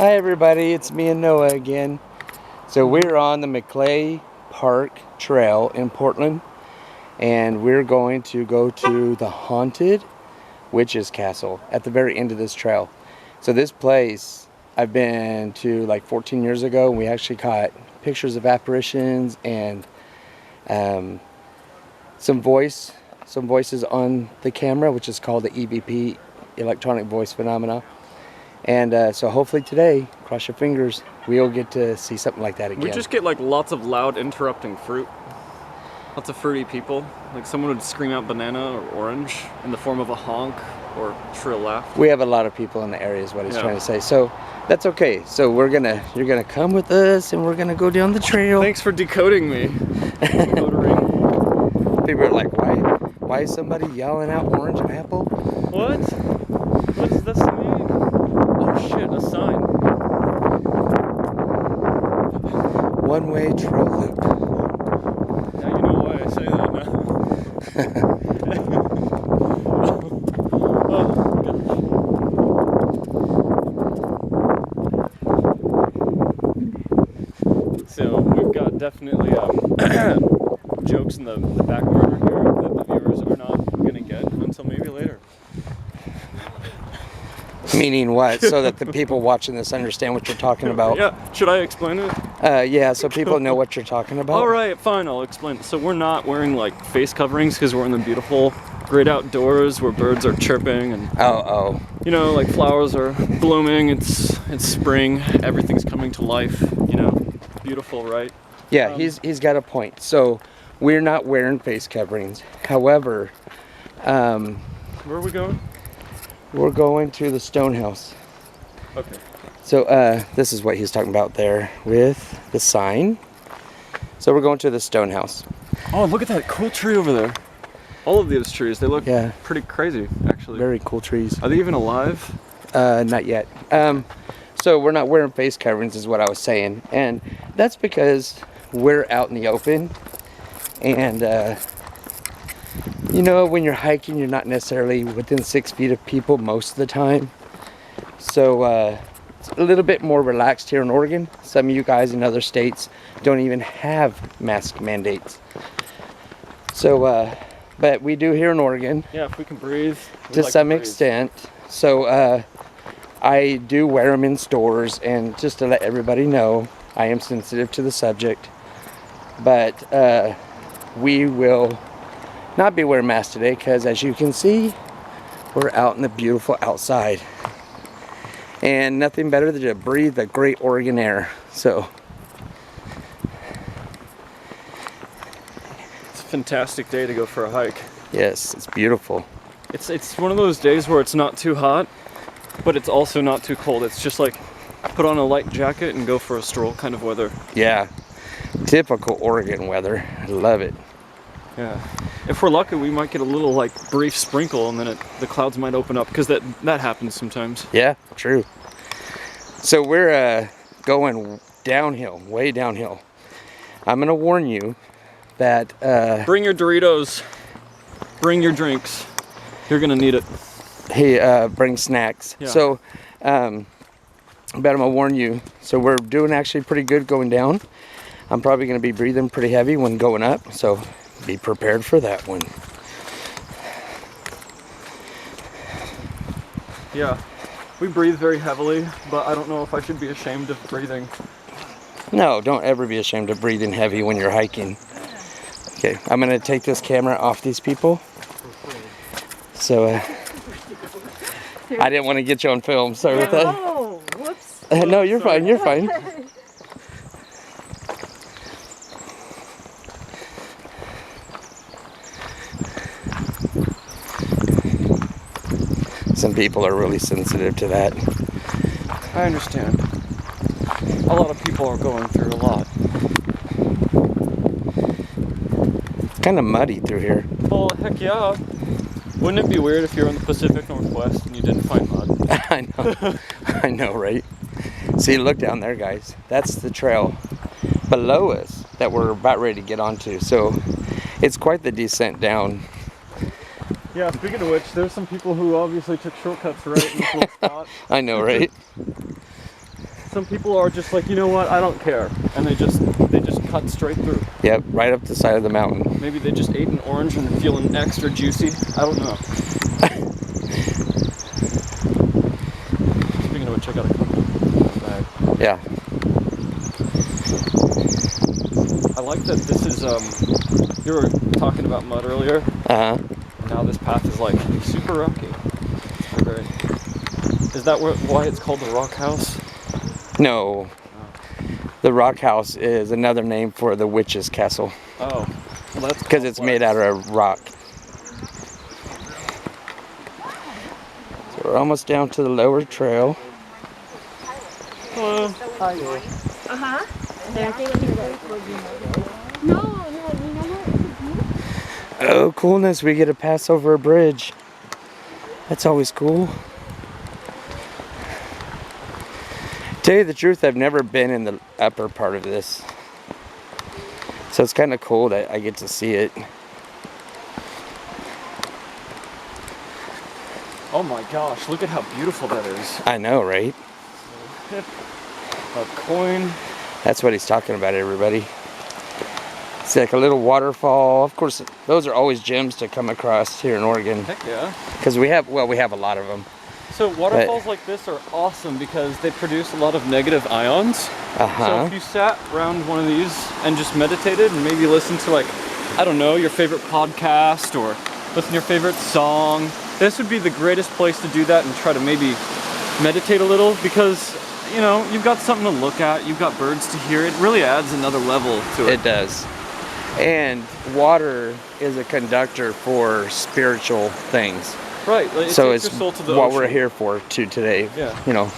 Hi everybody, it's me and Noah again. So we're on the Maclay Park Trail in Portland, and we're going to go to the Haunted Witches Castle at the very end of this trail. So this place I've been to like 14 years ago, and we actually caught pictures of apparitions and some voices on the camera, which is called the EVP, electronic voice phenomena. And so hopefully today, cross your fingers, we'll get to see something like that again. We just get like lots of loud interrupting fruit. Lots of fruity people. Like someone would scream out banana or orange in the form of a honk or shrill laugh. We have a lot of people in the area is what he's trying to say. So that's okay. So you're gonna come with us and we're gonna go down the trail. Thanks for decoding me. Decodering. People are like, why is somebody yelling out orange and apple? What? What does this mean? Oh shit, a sign. One-way trail loop. Now you know why I say that now. So we've got definitely jokes in the back burner here that the viewers are not going to get until maybe later. Meaning what? So that the people watching this understand what you're talking about. Yeah, should I explain it? Yeah, so people know what you're talking about. All right, fine, I'll explain. So we're not wearing like face coverings because we're in the beautiful, great outdoors where birds are chirping and you know, like flowers are blooming. It's spring. Everything's coming to life. You know, beautiful, right? Yeah, he's got a point. So we're not wearing face coverings. However, where are we going? we're going to the Stone House. Okay. So this is what he's talking about there with the sign. So we're going to the Stone House. Oh, look at that cool tree over there. All of these trees, they look pretty crazy, actually. Very cool trees. Are they even alive? Not yet. So we're not wearing face coverings is what I was saying. And that's because we're out in the open. And, you know, when you're hiking, you're not necessarily within 6 feet of people most of the time. So it's a little bit more relaxed here in Oregon. Some of you guys in other states don't even have mask mandates. So, but we do here in Oregon. Yeah, if we can breathe. To some extent. So I do wear them in stores, and just to let everybody know, I am sensitive to the subject. But we will not be wearing masks today because, as you can see, we're out in the beautiful outside. And nothing better than to breathe the great Oregon air. So it's a fantastic day to go for a hike. yes, it's beautiful. It's one of those days where it's not too hot, but it's also not too cold. It's just like put on a light jacket and go for a stroll kind of weather. Yeah, typical Oregon weather. I love it. Yeah. If we're lucky, we might get a little like brief sprinkle, and then the clouds might open up because that happens sometimes. Yeah, true. So we're going downhill, way downhill. I'm gonna warn you that bring your Doritos, bring your drinks. You're gonna need it. He brings snacks. Yeah. So, but I'm gonna warn you. So we're doing actually pretty good going down. I'm probably gonna be breathing pretty heavy when going up. So be prepared for that one. Yeah, we breathe very heavily, but I don't know if I should be ashamed of breathing. No, don't ever be ashamed of breathing heavy when you're hiking. Okay, I'm gonna take this camera off these people. So I didn't want to get you on film. Sorry about that. Oh, whoops. No, you're fine. You're fine. Some people are really sensitive to that. I understand. A lot of people are going through a lot. It's kind of muddy through here. Well, heck yeah. Wouldn't it be weird if you're in the Pacific Northwest and you didn't find mud? I know. I know, right? See, look down there, guys. That's the trail below us that we're about ready to get onto. So it's quite the descent down. Yeah, speaking of which, there's some people who obviously took shortcuts right in this little spot. I know, right? Some people are just like, you know what, I don't care, and they just cut straight through. Yep, right up the side of the mountain. Maybe they just ate an orange and they're feeling extra juicy. I don't know. Speaking of which, I got a couple bag. Yeah. I like that this is you were talking about mud earlier. Uh-huh. Now this path is like super rocky. Very. Is that why it's called the Rock House? No. The Rock House is another name for the witch's castle. Oh. Well, that's because it's made out of rock. So we're almost down to the lower trail. Hello. Hi. Uh-huh. No, you know what? Oh, coolness. We get to pass over a bridge. That's always cool. Tell you the truth, I've never been in the upper part of this. So it's kind of cool that I get to see it. Oh my gosh, look at how beautiful that is. I know, right? A coin. That's what he's talking about, everybody. It's like a little waterfall. Of course, those are always gems to come across here in Oregon. Heck yeah. Because we have a lot of them. So waterfalls like this are awesome because they produce a lot of negative ions. Uh-huh. So if you sat around one of these and just meditated and maybe listened to, like, I don't know, your favorite podcast or listen to your favorite song, this would be the greatest place to do that and try to maybe meditate a little because, you know, you've got something to look at, you've got birds to hear. It really adds another level to it. It does. And water is a conductor for spiritual things. Right. Like, So takes it's your soul to the what ocean. we're here for today. Yeah. You know.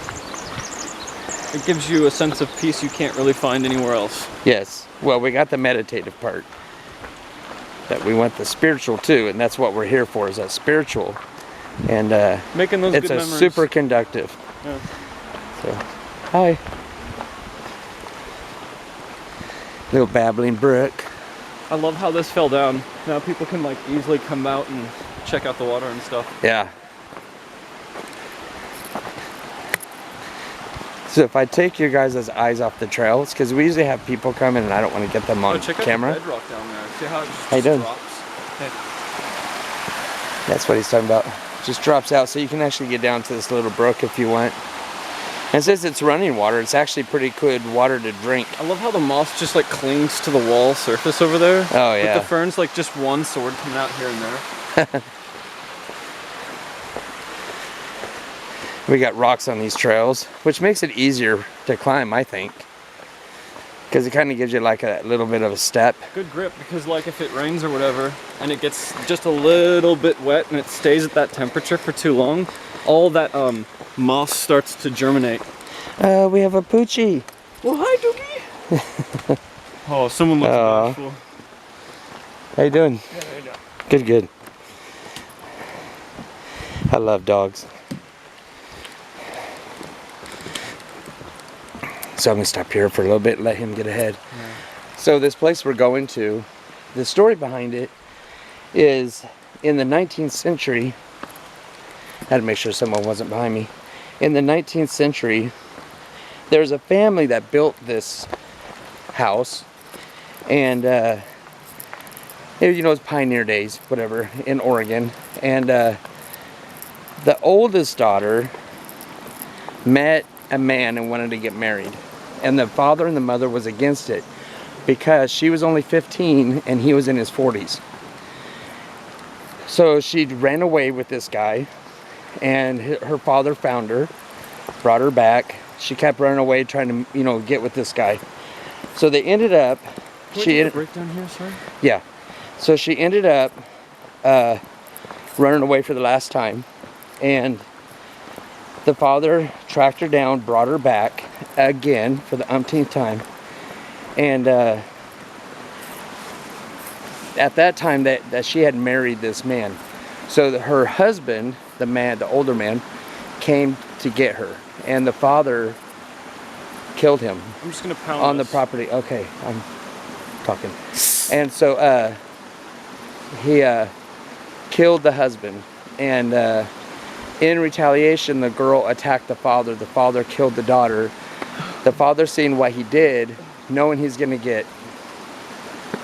It gives you a sense of peace you can't really find anywhere else. Yes. Well, we got the meditative part. That we want the spiritual too, and that's what we're here for, is that spiritual. And Making those it's good a memories. super conductive. Yeah. So, hi. Little babbling brook. I love how this fell down. Now people can like easily come out and check out the water and stuff. Yeah. So if I take your guys' eyes off the trails, because we usually have people come in and I don't want to get them on Check out camera. the bedrock down there. See how it just, How you doing? drops? Okay. That's what he's talking about. Just drops out, so you can actually get down to this little brook if you want. And since it's running water, it's actually pretty good water to drink. I love how the moss just like clings to the wall surface over there. Oh yeah. With the ferns, like just one sword coming out here and there. We got rocks on these trails, which makes it easier to climb, I think. Because it kind of gives you like a little bit of a step. Good grip, because like if it rains or whatever and it gets just a little bit wet and it stays at that temperature for too long, all that moss starts to germinate. We have a poochie. Well, hi, Doogie. Oh, someone looks bashful. How you doing? Yeah, there you go. Good, good. I love dogs. So I'm gonna stop here for a little bit and let him get ahead. Yeah. So this place we're going to, the story behind it is in the 19th century. I had to make sure someone wasn't behind me. In the 19th century, there's a family that built this house, and you know, it's pioneer days, whatever, in Oregon. And the oldest daughter met a man and wanted to get married, and the father and the mother was against it because she was only 15 and he was in his 40s. So she ran away with this guy, and her father found her, brought her back. She kept running away trying to, you know, get with this guy. So they ended up Can we take a break down here, sir? yeah. So she ended up running away for the last time, and the father tracked her down, brought her back again for the umpteenth time. And at that time that she had married this man. So her husband, the man, the older man, came to get her, and the father killed him I'm just gonna pound on the this. property. Okay, I'm talking. And so he killed the husband, and in retaliation the girl attacked the father. The father killed the daughter, The father seeing what he did, knowing he's going to get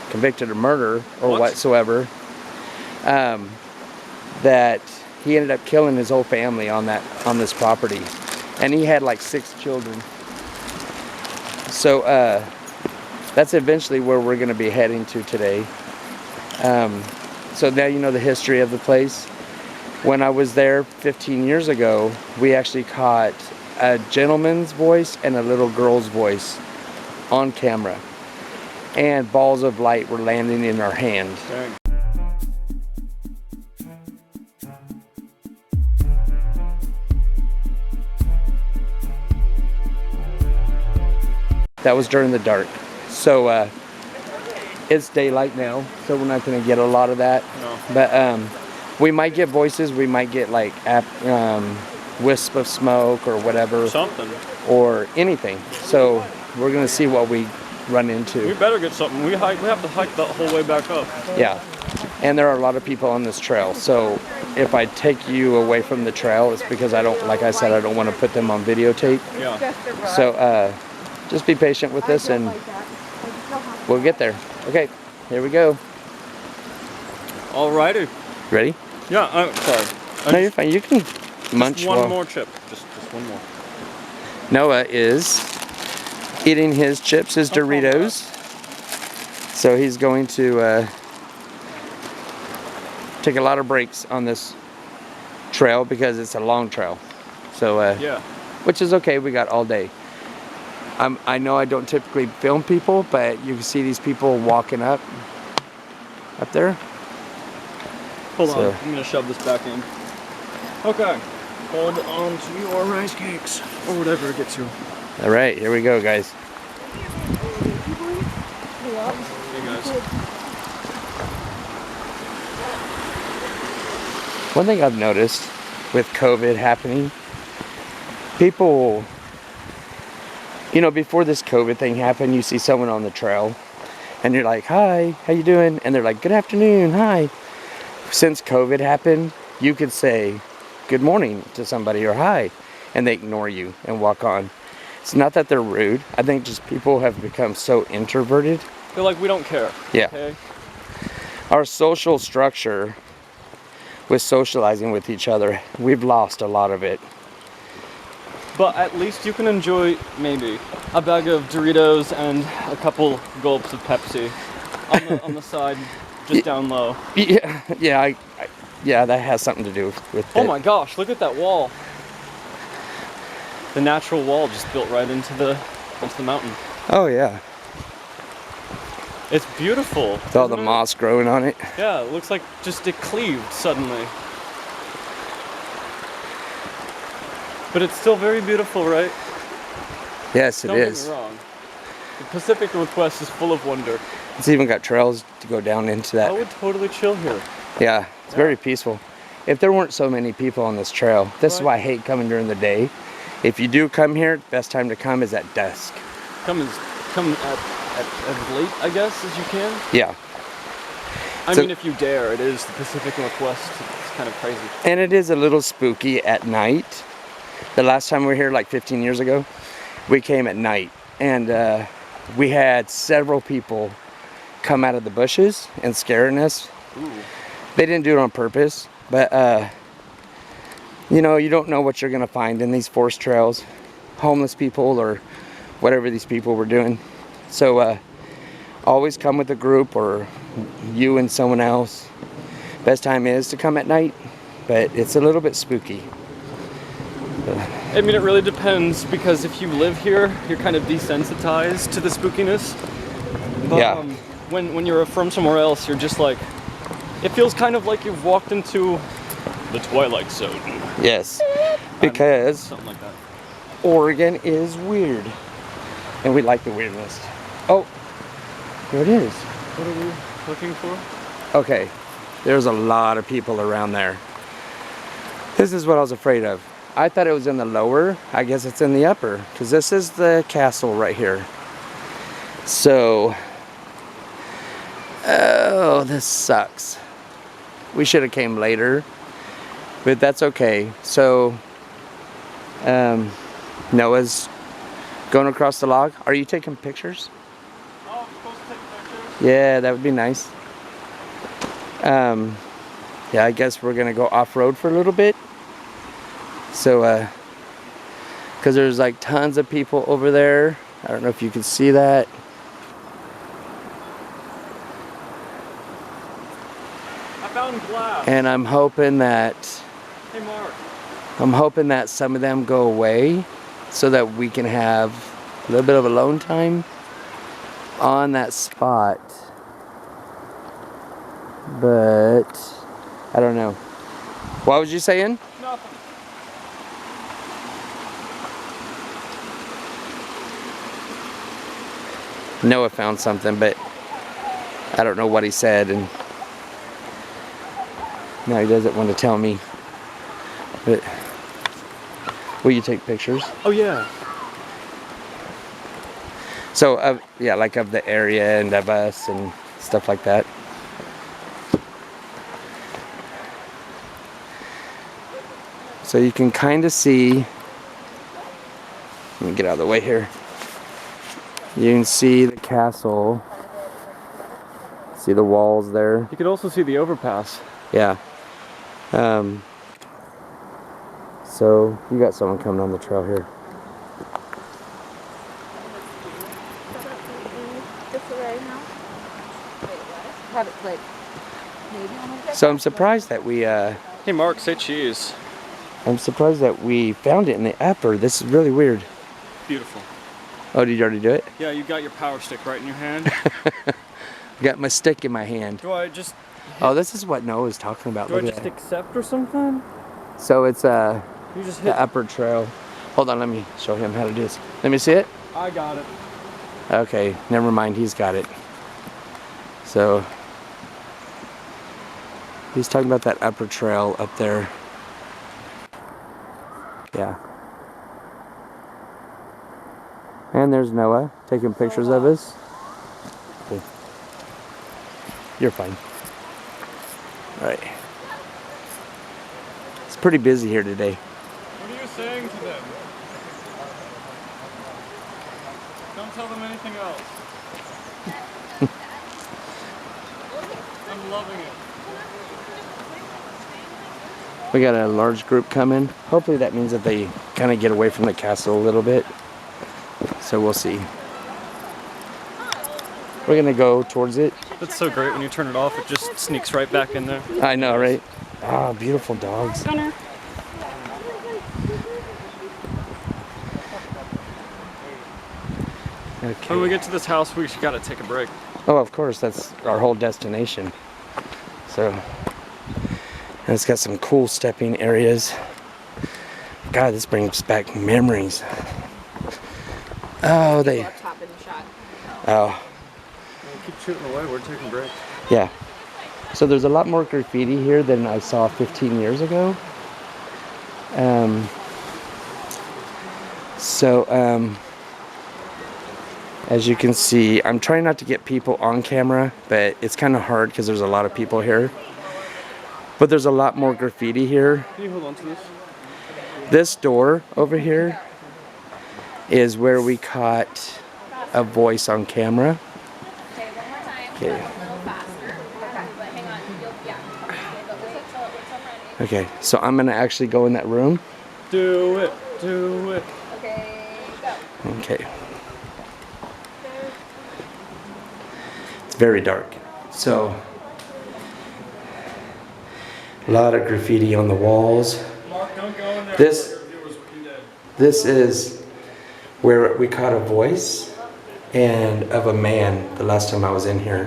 convicted of murder or What? whatsoever, that he ended up killing his whole family on this property, and he had like 6 children. So that's eventually where we're going to be heading to today. So now you know the history of the place. When I was there 15 years ago, we actually caught a gentleman's voice and a little girl's voice on camera, and balls of light were landing in our hand. Dang. That was during the dark. So it's daylight now, so we're not going to get a lot of that. No. But we might get voices, we might get like wisp of smoke or whatever, Something. or anything. So we're going to see what we run We into. better get something. We have to hike the whole way back up. Yeah. And there are a lot of people on this trail. So if I take you away from the trail, it's because I don't, like I said, I don't want to put them on videotape. Yeah. So just be patient with this and we'll get there. Okay, here we go. Alrighty. Ready? Yeah. Sorry. No, you're fine. You can munch. Just one while more chip. Just one more. Noah is eating his chips, his Doritos. So he's going to take a lot of breaks on this trail because it's a long trail. So Yeah. which is okay. We got all day. I know I don't typically film people, but you can see these people walking up there. Hold So- on. I'm gonna shove this back in. Okay. Hold on to your rice cakes or whatever gets you. All right, here we go, guys. Hey guys. One thing I've noticed with COVID happening, people, you know, before this COVID thing happened, you see someone on the trail and you're like, hi, how you doing? And they're like, good afternoon, hi. Since COVID happened, you could say good morning to somebody or hi, and they ignore you and walk on. It's not that they're rude. I think just people have become so introverted. They're like, we don't care. Yeah. Okay. Our social structure with socializing with each other, we've lost a lot of it. But at least you can enjoy maybe a bag of Doritos and a couple gulps of Pepsi on the side, just down low. Yeah, yeah, yeah, that has something to do with Oh it. my gosh, look at that wall. The natural wall just built right into the mountain. Oh yeah, It's beautiful. with all the isn't it? moss growing on it. Yeah, it looks like just it cleaved suddenly. But it's still very beautiful, right? Yes, it Don't is. get me wrong. The Pacific Northwest is full of wonder. It's even got trails to go down into I that. would totally chill here. Yeah, it's very peaceful. If there weren't so many people on this trail, this is Right. why I hate coming during the day. If you do come here, best time to come is at dusk. Come as late, I guess, as you can. Yeah, I So- mean, if you dare, it is the Pacific Northwest. It's kind of crazy. and it is a little spooky at night. The last time we were here, like 15 years ago, we came at night, and we had several people come out of the bushes and scaring us. Ooh. They didn't do it on purpose, but you know, you don't know what you're gonna find in these forest trails, homeless people or whatever these people were doing. So always come with a group or you and someone else. Best time is to come at night, but it's a little bit spooky. I mean, it really depends because if you live here, you're kind of desensitized to the spookiness. But, Yeah. when you're from somewhere else, you're just like, it feels kind of like you've walked into the Twilight Zone. Yes, because Something like that. Oregon is weird, and we like the weirdness. Oh, here it is. What are we looking for? Okay, there's a lot of people around there. This is what I was afraid of. I thought it was in the lower. I guess it's in the upper, because this is the castle right here. So, oh, this sucks. We should have came later, but that's okay. So, Noah's Going across the log. Are you taking pictures? Oh, I'm supposed to take pictures? Yeah, that would be nice. Yeah, I guess we're gonna go off-road for a little bit. So, because there's like tons of people over there. I don't know if you can see that. I found glass. And I'm hoping that Hey, Mark. some of them go away so that we can have a little bit of alone time on that spot. But I don't know. What was you saying? Nothing. Noah found something, but I don't know what he said, and now he doesn't want to tell me. But will you take pictures? Oh, yeah. So, yeah, like of the area and of us and stuff like that. So you can kind of see, let me get out of the way here. You can see the castle, see the walls there. You could also see the overpass. Yeah. So you got someone coming on the trail here. So I'm surprised that we Hey, Mark, say cheese. found it in the upper. This is really weird. Beautiful. Oh, did you already do it? Yeah, you got your power stick right in your hand. Got my stick in my hand. Do I just Oh, this is what Noah was talking about. do I Look at just that. accept or something? So it's You just hit. the upper trail. Hold on, let me show him how to do this. Let me see it. I got it. Okay, never mind, he's got it. So he's talking about that upper trail up there. Yeah. And there's Noah taking pictures of us. Cool. You're fine. All right. It's pretty busy here today. What are you saying to them? Don't tell them anything else. I'm loving it. We got a large group coming. Hopefully that means that they kind of get away from the castle a little bit. So we'll see. We're gonna go towards it. That's so great when you turn it off, it just sneaks right back in there. I know, right? Ah, beautiful dogs. Gunner. Okay. When we get to this house, we gotta take a break. Oh, of course, that's our whole destination. So, and it's got some cool stepping areas. God, this brings back memories. Oh, they. Top in the shot. Oh, Keep shooting away, we're taking a break. yeah. So there's a lot more graffiti here than I saw 15 years ago. As you can see, I'm trying not to get people on camera, but it's kind of hard because there's a lot of people here. But there's a lot more graffiti here. Can you hold on to this? This door over here is where we caught a voice on camera. Okay, one more time. Okay. A little faster. Okay, but hang on. But wait till I'm ready. Okay, so I'm gonna actually go in that room. Do it, do it. Okay, go. Okay. It's very dark. So, a lot of graffiti on the walls. Mark, don't go in there. This is where we caught a voice and of a man the last time I was in here.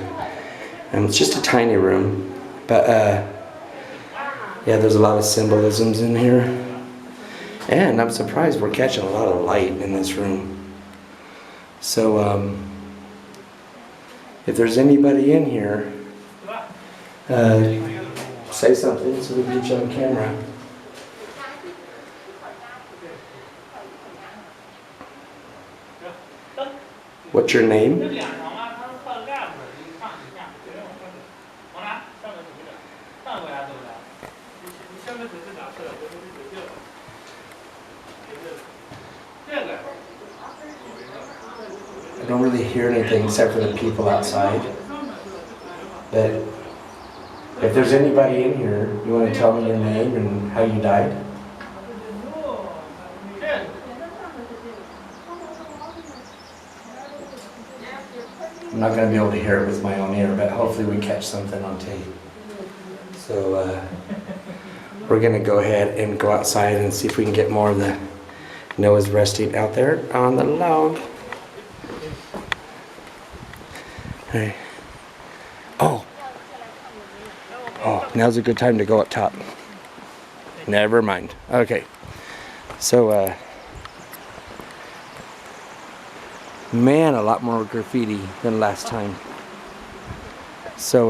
And it's just a tiny room, but yeah, there's a lot of symbolisms in here. And I'm surprised we're catching a lot of light in this room. So if there's anybody in here, say something so we can get you on camera. What's your name? I don't really hear anything except for the people outside. But if there's anybody in here, you want to tell me your name and how you died? I'm not going to be able to hear it with my own ear, but hopefully we catch something on tape. So we're going to go ahead and go outside and see if we can get more of the Noah's resting out there on the log. Hey. Oh, now's a good time to go up top. Never mind. Okay. So, man, a lot more graffiti than last time. So,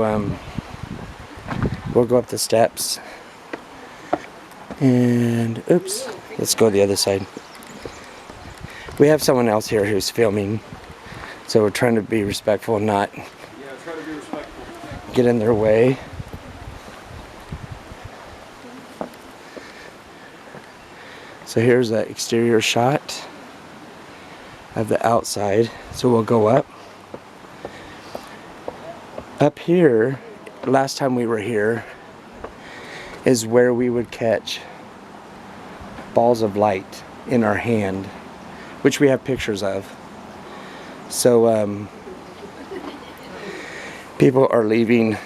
we'll go up the steps. And, oops, let's go the other side. We have someone else here who's filming. So we're trying to be respectful and not get in their way. So here's the exterior shot of the outside. So we'll go up. Up here, last time we were here, is where we would catch balls of light in our hand, which we have pictures of. So people are leaving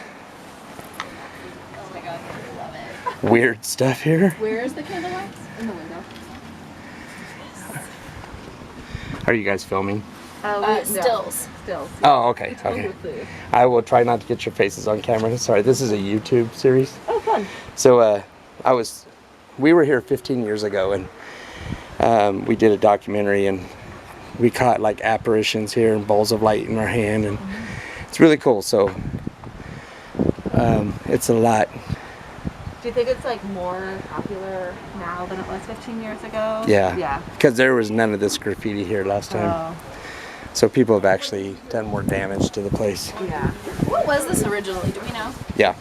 weird stuff here. Where is the candle wax? In the window. Are you guys filming? Stills. Stills. Oh, okay. Okay. I will try not to get your faces on camera. Sorry, this is a YouTube series. Oh, fun. So we were here 15 years ago, and we did a documentary, and we caught like apparitions here and balls of light in our hand, and it's really cool. So it's a lot. Do you think it's like more popular now than it was 15 years ago? Yeah. Yeah. Because there was none of this graffiti here last time. Oh. So people have actually done more damage to the place. Yeah. What was this originally? Do we know? Yeah.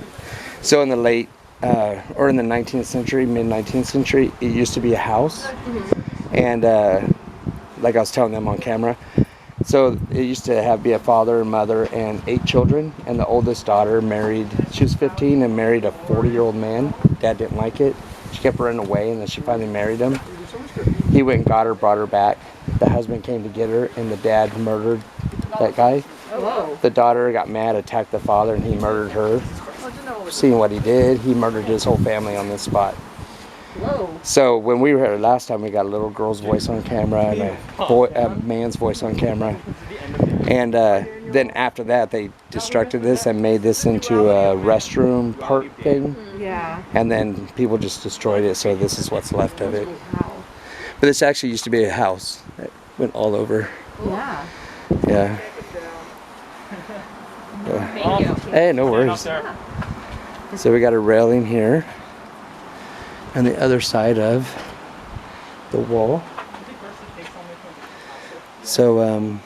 So in the late, or in the 19th century, mid-19th century, it used to be a house. And like I was telling them on camera, so it used to be a father and mother and 8 children. And the oldest daughter married, she was 15 and married a 40-year-old man. Dad didn't like it. She kept running away, and then she finally married him. He went and got her, brought her back. The husband came to get her, and the dad murdered that guy. Whoa. The daughter got mad, attacked the father, and he murdered her. Seeing what he did, he murdered his whole family on this spot. Whoa. So when we were here last time, we got a little girl's voice on camera and a man's voice on camera. And then after that, they destructed this and made this into a restroom park thing. Yeah. And then people just destroyed it, so this is what's left of it. Wow. But this actually used to be a house that went all over. Yeah. Yeah. Thank you. Hey, no worries. So we got a railing here on the other side of the wall. So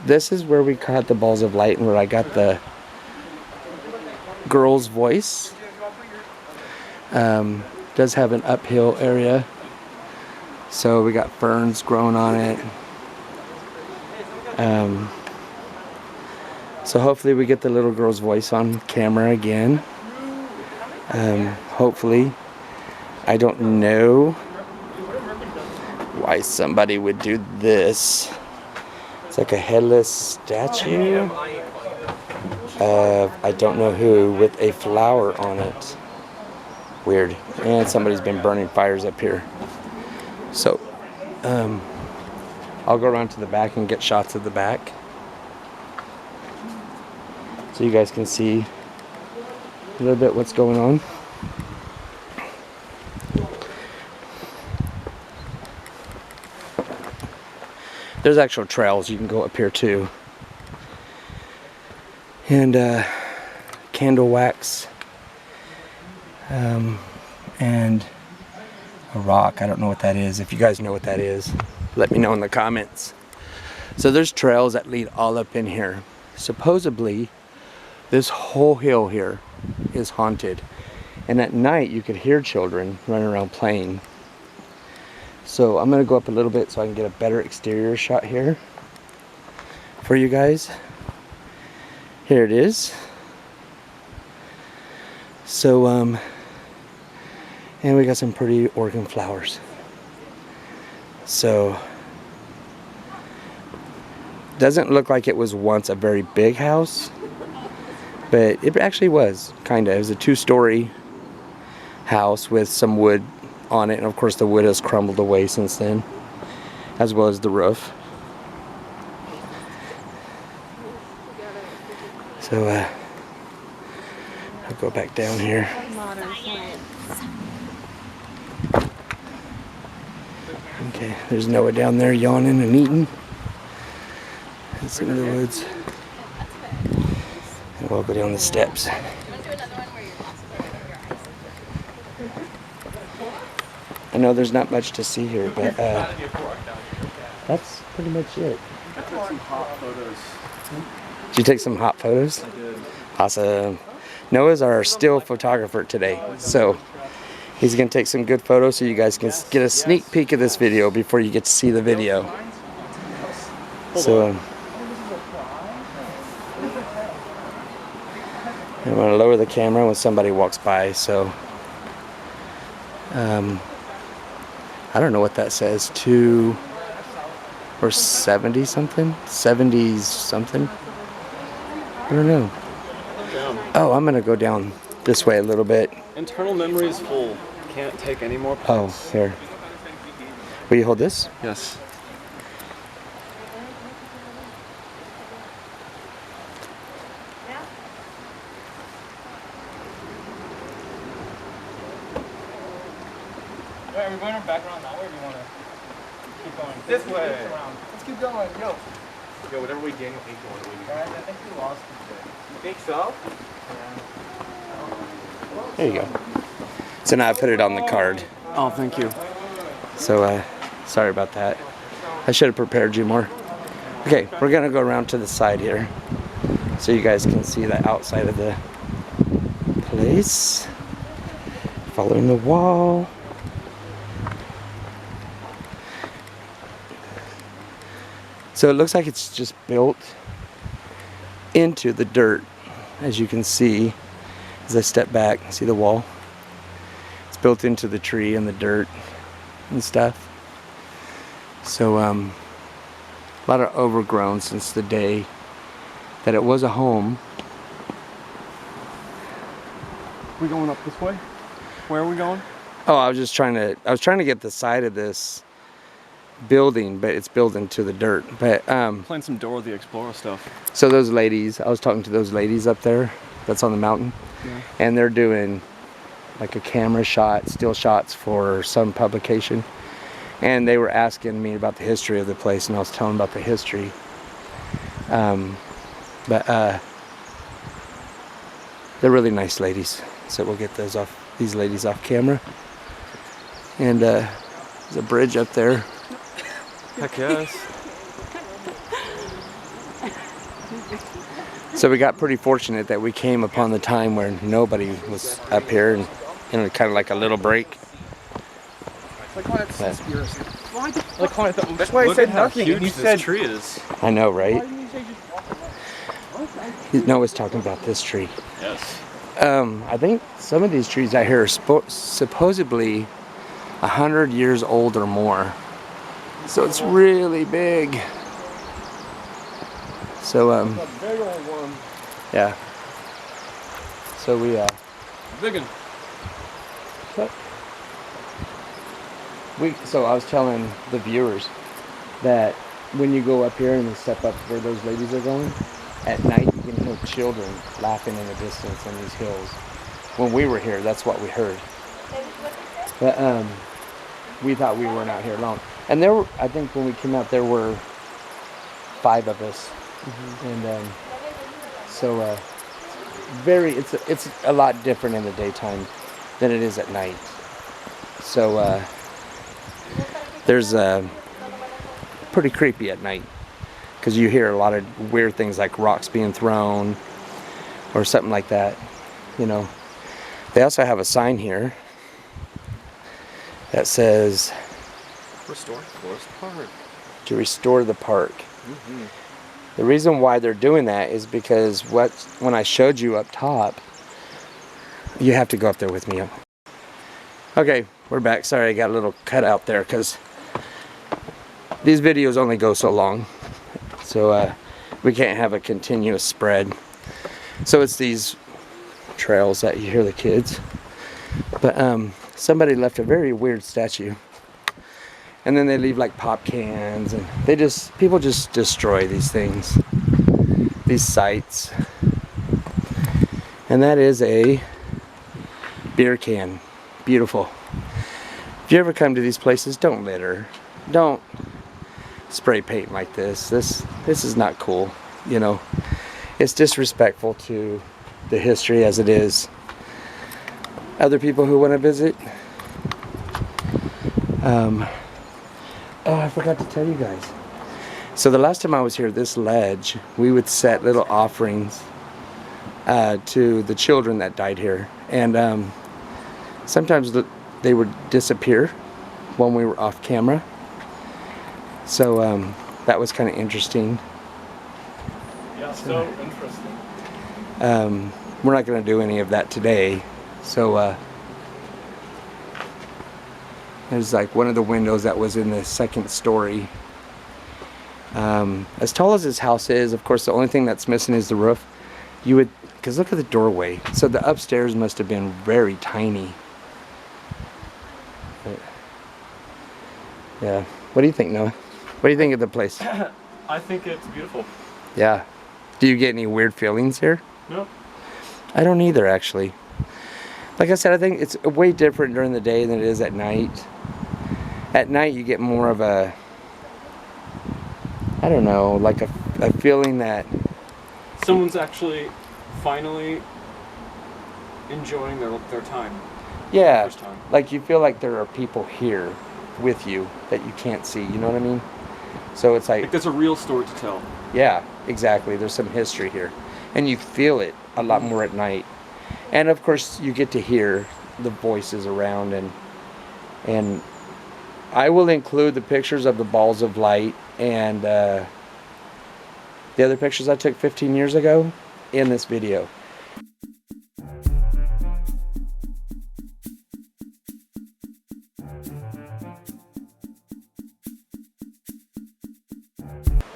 this is where we caught the balls of light and where I got the girl's voice. Does have an uphill area. So we got ferns growing on it. So hopefully we get the little girl's voice on camera again. Hopefully. I don't know why somebody would do this. It's like a headless statue of I don't know who with a flower on it. Weird. And somebody's been burning fires up here. So I'll go around to the back and get shots of the back so you guys can see a little bit what's going on. There's actual trails you can go up here too. And candle wax. And a rock. I don't know what that is. If you guys know what that is, let me know in the comments. So there's trails that lead all up in here. Supposedly, this whole hill here is haunted. And at night, you could hear children running around playing. So I'm gonna go up a little bit so I can get a better exterior shot here for you guys. Here it is. So and we got some pretty Oregon flowers. So doesn't look like it was once a very big house, but it actually was kind of. It was a 2-story house with some wood on it, and of course the wood has crumbled away since then, as well as the roof. So I'll go back down here. Okay, there's Noah down there yawning and eating. It's in the woods. And we'll go down the steps. I know there's not much to see here, but that's pretty much it. I took some hot photos. Did you take some hot photos? I did. Awesome. Noah's our still photographer today, so he's gonna take some good photos so you guys can get a sneak peek of this video before you get to see the video. So I'm gonna lower the camera when somebody walks by. So I don't know what that says. 2 or 70 something, 70s something. I don't know. Oh, I'm gonna go down this way a little bit. Internal memory is full. Can't take any more pics. Oh, here. Will you hold this? Yes. Wait, are we going back around that way, or do you want to keep going? This way. Let's keep going. Yo. Yo, whatever way Daniel ain't going, Alright, I think we lost him today. you think so? There you go. So now I put it on the card. Oh, thank you. So sorry about that. I should have prepared you more. Okay, we're gonna go around to the side here so you guys can see the outside of the place. Following the wall. So it looks like it's just built into the dirt, as you can see as I step back. See the wall? It's built into the tree and the dirt and stuff. So a lot of overgrown since the day that it was a home. We going up this way? Where are we going? Oh, I was trying to get the side of this building, but it's built into the dirt. But Playing some Dora the Explorer stuff. so those ladies, I was talking to those ladies up there that's on the mountain, and they're doing like a camera shot, still shots for some publication, and they were asking me about the history of the place, and I was telling them about the history. But they're really nice ladies, so we'll get these ladies off camera. And there's a bridge up there. Heck yes. So we got pretty fortunate that we came upon the time where nobody was up here, and kind of like a little break. Like when it's Yeah. conspiracy. Like when it's, that's why I Look said at how nothing, huge and you this said... tree is. I know, Why right? didn't you say just... Noah's talking about this tree. Yes. I think some of these trees out here are supposedly 100 years old or more. So it's really big. So A big old one. yeah. So we Biggin. so I was telling the viewers that when you go up here and you step up where those ladies are going, at night you can hear children laughing in the distance on these hills. When we were here, that's what we heard. But we thought we weren't out here alone. And there were, I think when we came out, there were 5 of us. And so it's a lot different in the daytime than it is at night. So there's pretty creepy at night, because you hear a lot of weird things like rocks being thrown or something like that, you know. They also have a sign here that says Restore Forest Park. To restore the park. The reason why they're doing that is because when I showed you up top, you have to go up there with me. Okay, we're back. Sorry, I got a little cut out there because these videos only go so long. So we can't have a continuous spread. So it's these trails that you hear the kids. But somebody left a very weird statue. And then they leave like pop cans, and people just destroy these things, these sites. And that is a beer can. Beautiful. If you ever come to these places, don't litter. Don't spray paint like this. This is not cool, you know. It's disrespectful to the history as it is. Other people who want to visit, oh, I forgot to tell you guys. So the last time I was here, this ledge, we would set little offerings to the children that died here. And sometimes they would disappear when we were off camera. So that was kind of interesting. Yeah, so interesting. We're not going to do any of that today. So there's like one of the windows that was in the second story. As tall as this house is, of course, the only thing that's missing is the roof. Because look at the doorway. So the upstairs must have been very tiny. But, yeah. What do you think, Noah? What do you think of the place? I think it's beautiful. Yeah. Do you get any weird feelings here? No. I don't either, actually. Like I said, I think it's way different during the day than it is at night. At night, you get more of a, I don't know, like a feeling that Someone's actually finally enjoying their time. yeah, First time. like you feel like there are people here with you that you can't see. You know what I mean? So it's like, Like there's a real story to tell. yeah, exactly. There's some history here, and you feel it a lot more at night. And of course, you get to hear the voices around, and I will include the pictures of the balls of light and the other pictures I took 15 years ago in this video.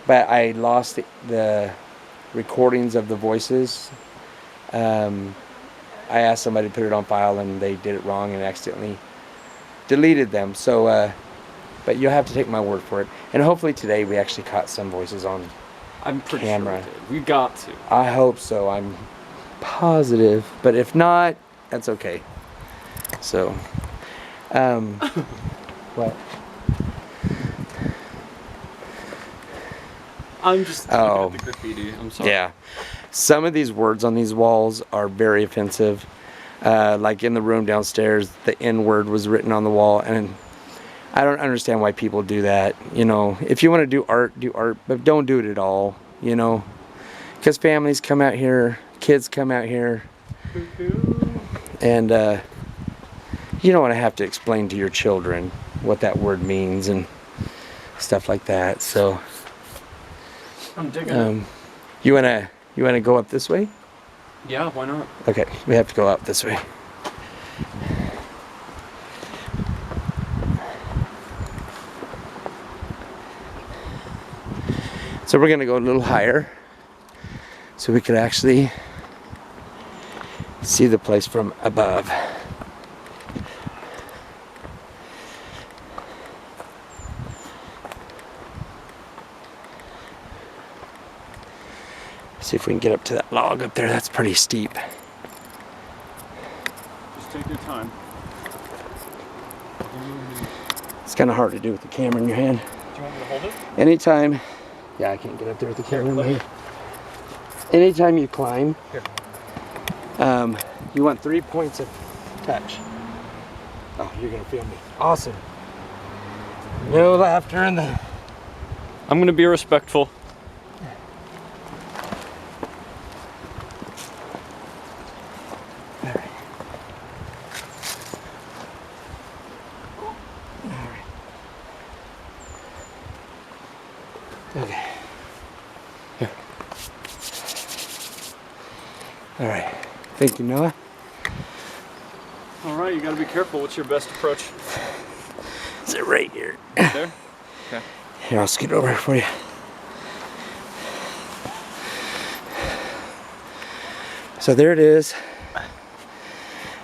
But I lost the recordings of the voices. I asked somebody to put it on file, and they did it wrong and accidentally deleted them. So, but you'll have to take my word for it. And hopefully today we actually caught some voices on I'm pretty camera. sure we did. We got to. I hope so. I'm positive. But if not, that's okay. So, what? I'm just looking Oh. at the graffiti. I'm sorry. Yeah. Some of these words on these walls are very offensive. Like in the room downstairs, the N word was written on the wall, and I don't understand why people do that. You know, if you want to do art, but don't do it at all, you know, because families come out here, kids come out here, and you don't want to have to explain to your children what that word means and stuff like that. So, I'm digging it. you wanna go up this way? Yeah, why not? Okay, we have to go up this way. So we're gonna go a little higher so we could actually see the place from above. See if we can get up to that log up there. That's pretty steep. Just take your time. It's kind of hard to do with the camera in your hand. Do you want me to hold it? Anytime, yeah, I can't get up there with the camera in my hand. Anytime you climb, you want 3 points of touch. Oh, you're gonna feel me. Awesome. No laughter in the. I'm gonna be respectful. Okay. Here. All right. Thank you, Noah. All right, you gotta be careful. What's your best approach? Is it right here? There? Okay. Here, I'll scoot over for you. So there it is,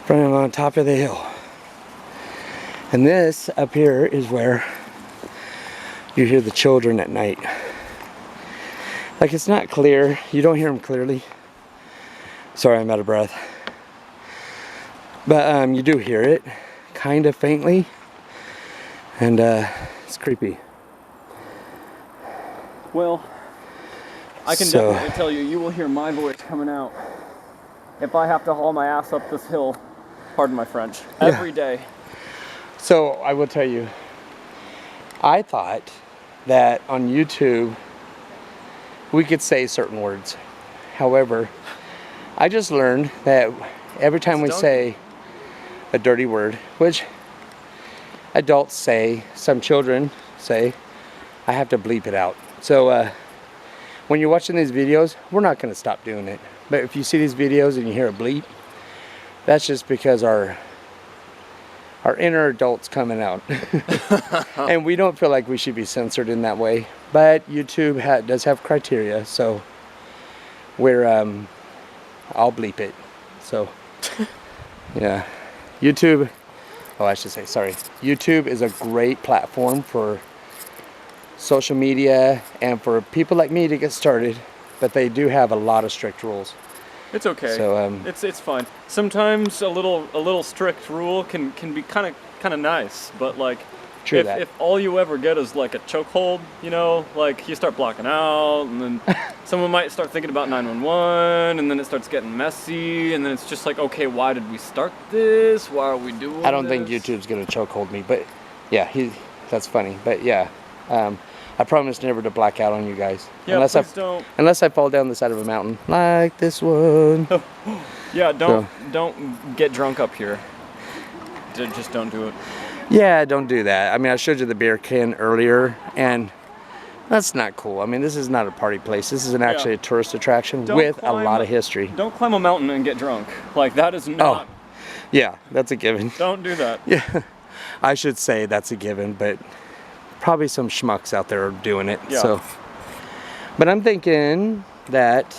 running on top of the hill. And this up here is where you hear the children at night. Like, it's not clear, you don't hear them clearly. Sorry, I'm out of breath. But you do hear it, kind of faintly. And it's creepy. Well, I can definitely tell you, you will hear my voice coming out if I have to haul my ass up this hill, pardon my French, every day. So I will tell you, I thought that on YouTube we could say certain words. However, I just learned that every time we say a dirty word, which adults say, some children say, I have to bleep it out. So when you're watching these videos, we're not going to stop doing it. But if you see these videos and you hear a bleep, that's just because our inner adult's coming out. And we don't feel like we should be censored in that way. But YouTube does have criteria, so we're I'll bleep it. So yeah, YouTube. Oh, I should say, sorry. YouTube is a great platform for social media and for people like me to get started, but they do have a lot of strict rules. It's okay. So it's fine. Sometimes a little strict rule can be kind of nice, but like True if, that. if all you ever get is like a chokehold, you know, like you start blocking out, and then someone might start thinking about 911, and then it starts getting messy, and then it's just like, okay, why did we start this? Why are we doing I don't this? think YouTube's gonna chokehold me, but yeah, that's funny. But yeah, I promise never to black out on you guys. Yeah, please don't. Unless I fall down the side of a mountain, like this one. Yeah, don't get drunk up here. Just don't do it. Yeah, don't do that. I mean, I showed you the beer can earlier, and that's not cool. I mean, this is not a party place. This is actually a tourist attraction with a lot of history. Don't climb a mountain and get drunk. Like, that is not... Oh, yeah, that's a given. Don't do that. Yeah, I should say that's a given, but probably some schmucks out there are doing it. Yeah. So, but I'm thinking that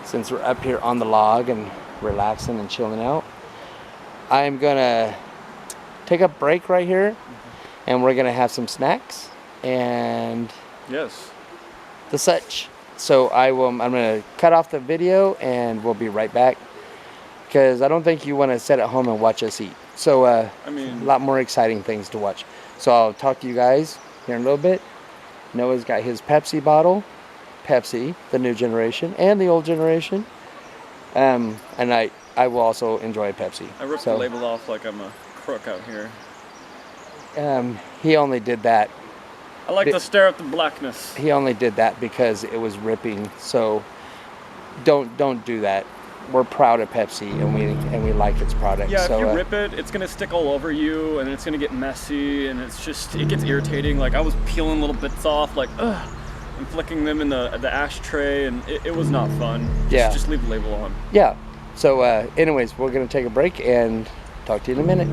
since we're up here on the log and relaxing and chilling out, I'm gonna take a break right here, and we're gonna have some snacks and Yes. the such. So I'm gonna cut off the video and we'll be right back, because I don't think you want to sit at home and watch us eat. So I mean, a lot more exciting things to watch. So I'll talk to you guys here in a little bit. Noah's got his Pepsi bottle, Pepsi, the new generation and the old generation, and I will also enjoy a Pepsi. I ripped the label off like I'm a crook out here. He only did that. I like to stare at the blackness. He only did that because it was ripping. So don't do that. We're proud of Pepsi, and we like its product. Yeah, so, if you rip it, it's gonna stick all over you, and it's gonna get messy, and it gets irritating. Like, I was peeling little bits off, like, ugh, and flicking them in the ashtray, and it was not fun. Just leave the label on. Yeah. So anyways, we're gonna take a break and talk to you in a minute.